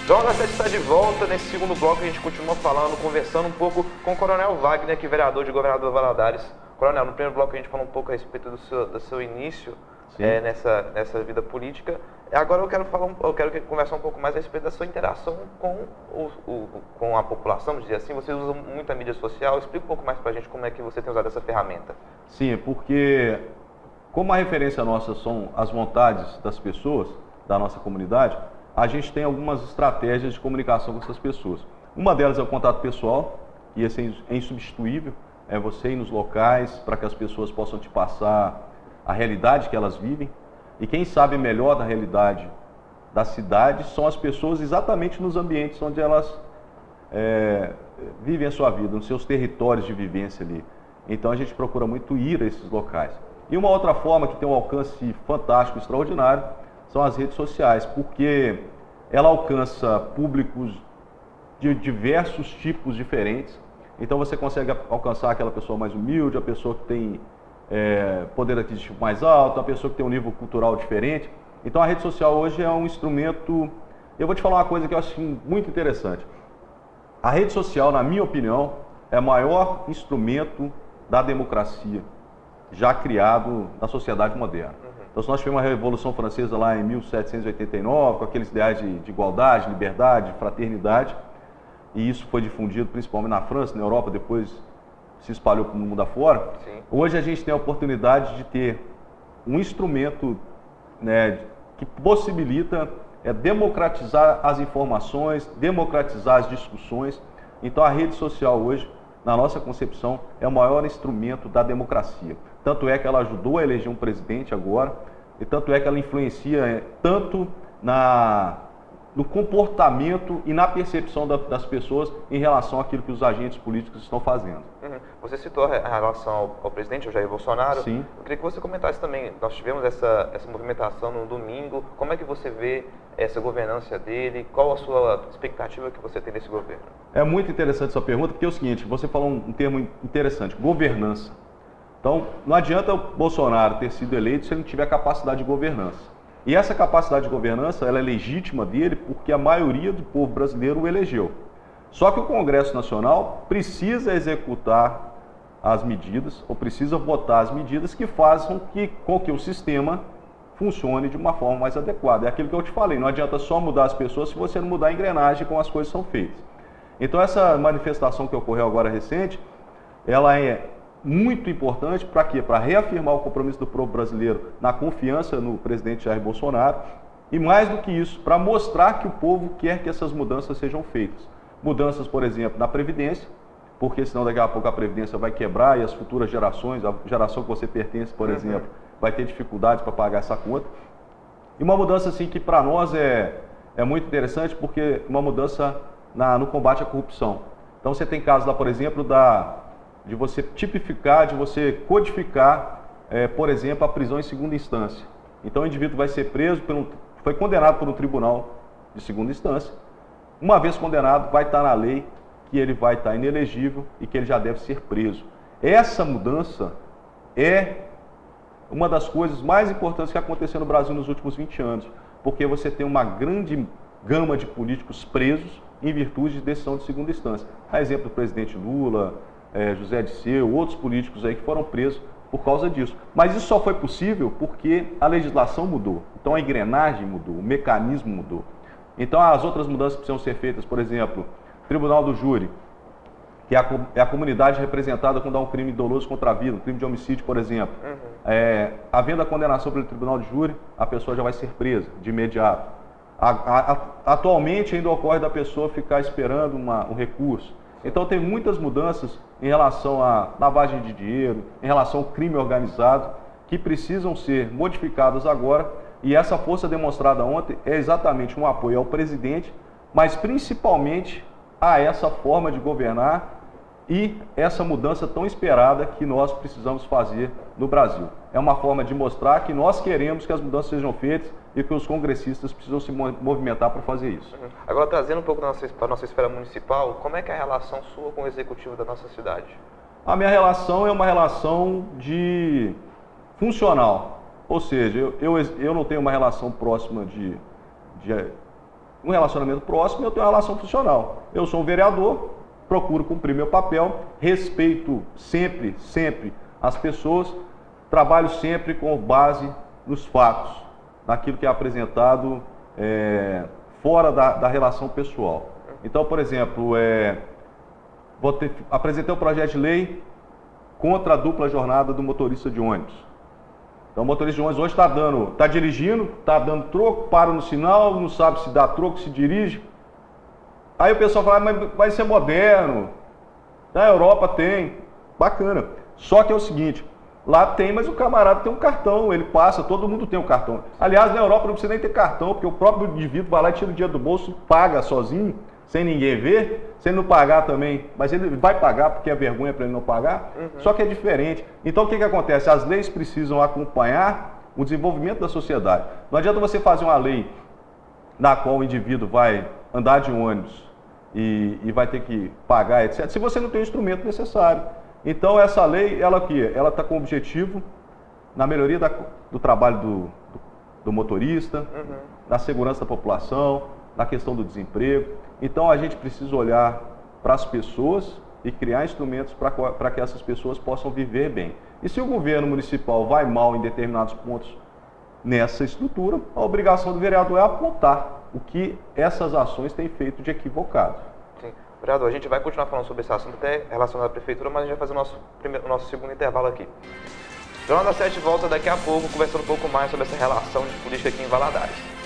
Jornal da Sete está de volta. Nesse segundo bloco a gente continua falando, conversando um pouco com o Coronel Wagner, que é vereador de Governador Valadares. Coronel, no primeiro bloco a gente falou um pouco a respeito do seu início nessa vida política. Agora eu quero conversar um pouco mais a respeito da sua interação com a população, vamos dizer assim. Você usa muito a mídia social. Explica um pouco mais para a gente como é que você tem usado essa ferramenta. Sim, porque como a referência nossa são as vontades das pessoas, da nossa comunidade, a gente tem algumas estratégias de comunicação com essas pessoas. Uma delas é o contato pessoal, que esse é insubstituível, é você ir nos locais para que as pessoas possam te passar a realidade que elas vivem. E quem sabe melhor da realidade da cidade são as pessoas exatamente nos ambientes onde elas vivem a sua vida, nos seus territórios de vivência ali. Então a gente procura muito ir a esses locais. E uma outra forma que tem um alcance fantástico, extraordinário, são as redes sociais, porque ela alcança públicos de diversos tipos diferentes. Então você consegue alcançar aquela pessoa mais humilde, a pessoa que tem poder aquisitivo mais alto, a pessoa que tem um nível cultural diferente. Então a rede social hoje é um instrumento... Eu vou te falar uma coisa que eu acho muito interessante. A rede social, na minha opinião, é o maior instrumento da democracia já criado na sociedade moderna. Então, se nós tivemos a Revolução Francesa lá em 1789, com aqueles ideais de igualdade, liberdade, fraternidade, e isso foi difundido principalmente na França, na Europa, depois se espalhou para o mundo afora. Sim. Hoje a gente tem a oportunidade de ter um instrumento, né, que possibilita democratizar as informações, democratizar as discussões. Então, a rede social hoje, na nossa concepção, é o maior instrumento da democracia. Tanto é que ela ajudou a eleger um presidente agora, e tanto é que ela influencia tanto no comportamento e na percepção das pessoas em relação àquilo que os agentes políticos estão fazendo. Você citou a relação ao presidente, ao Jair Bolsonaro. Sim. Eu queria que você comentasse também, nós tivemos essa movimentação no domingo, como é que você vê essa governança dele, qual a sua expectativa que você tem desse governo? É muito interessante essa pergunta, porque é o seguinte, você falou um termo interessante, governança. Então, não adianta o Bolsonaro ter sido eleito se ele não tiver capacidade de governança. E essa capacidade de governança, ela é legítima dele porque a maioria do povo brasileiro o elegeu. Só que o Congresso Nacional precisa executar as medidas, ou precisa votar as medidas que façam com que o sistema funcione de uma forma mais adequada. É aquilo que eu te falei, não adianta só mudar as pessoas se você não mudar a engrenagem como as coisas são feitas. Então essa manifestação que ocorreu agora recente, ela é muito importante para quê? Para reafirmar o compromisso do povo brasileiro na confiança no presidente Jair Bolsonaro e, mais do que isso, para mostrar que o povo quer que essas mudanças sejam feitas. Mudanças, por exemplo, na Previdência, porque senão daqui a pouco a Previdência vai quebrar e as futuras gerações, a geração que você pertence, por exemplo, vai ter dificuldades para pagar essa conta. E uma mudança assim que para nós é muito interessante, porque uma mudança no combate à corrupção. Então você tem casos lá, por exemplo, de você tipificar, de você codificar, por exemplo, a prisão em segunda instância. Então o indivíduo vai ser preso, foi condenado por um tribunal de segunda instância. Uma vez condenado, vai estar na lei que ele vai estar inelegível e que ele já deve ser preso. Essa mudança é uma das coisas mais importantes que aconteceu no Brasil nos últimos 20 anos, porque você tem uma grande gama de políticos presos em virtude de decisão de segunda instância. A exemplo do presidente Lula, José Dirceu, outros políticos aí que foram presos por causa disso. Mas isso só foi possível porque a legislação mudou. Então a engrenagem mudou, o mecanismo mudou. Então as outras mudanças que precisam ser feitas, por exemplo, Tribunal do Júri, que é a comunidade representada quando há um crime doloso contra a vida, um crime de homicídio, por exemplo. Havendo a condenação pelo Tribunal de Júri, a pessoa já vai ser presa de imediato. Atualmente ainda ocorre da pessoa ficar esperando um recurso. Então tem muitas mudanças em relação à lavagem de dinheiro, em relação ao crime organizado, que precisam ser modificadas agora, e essa força demonstrada ontem é exatamente um apoio ao presidente, mas principalmente a essa forma de governar e essa mudança tão esperada que nós precisamos fazer no Brasil. É uma forma de mostrar que nós queremos que as mudanças sejam feitas e que os congressistas precisam se movimentar para fazer isso. Agora, trazendo um pouco para a nossa esfera municipal, como é que é a relação sua com o executivo da nossa cidade? A minha relação é uma relação funcional, ou seja, eu não tenho uma relação próxima um relacionamento próximo e eu tenho uma relação funcional. Eu sou um vereador, procuro cumprir meu papel, respeito sempre, sempre as pessoas, trabalho sempre com base nos fatos, naquilo que é apresentado fora da relação pessoal. Então, por exemplo, apresentei um projeto de lei contra a dupla jornada do motorista de ônibus. Então o motorista de ônibus hoje está dirigindo, está dando troco, para no sinal, não sabe se dá troco, se dirige. Aí o pessoal fala, mas vai ser moderno, na Europa tem, bacana. Só que é o seguinte, lá tem, mas o camarada tem um cartão, ele passa, todo mundo tem um cartão. Aliás, na Europa não precisa nem ter cartão, porque o próprio indivíduo vai lá e tira o dinheiro do bolso, paga sozinho, sem ninguém ver. Se ele não pagar também, mas ele vai pagar porque é vergonha para ele não pagar, só que é diferente. Então o que acontece? As leis precisam acompanhar o desenvolvimento da sociedade. Não adianta você fazer uma lei na qual o indivíduo vai andar de ônibus e vai ter que pagar, etc., se você não tem o instrumento necessário. Então essa lei, ela está com o objetivo na melhoria do trabalho do motorista, da segurança da população, na questão do desemprego. Então a gente precisa olhar para as pessoas e criar instrumentos para que essas pessoas possam viver bem. E se o governo municipal vai mal em determinados pontos nessa estrutura, a obrigação do vereador é apontar o que essas ações têm feito de equivocado. Sim. Vereador, a gente vai continuar falando sobre esse assunto até relacionado à prefeitura, mas a gente vai fazer o nosso segundo intervalo aqui. Jornal das 7 volta daqui a pouco, conversando um pouco mais sobre essa relação de política aqui em Valadares.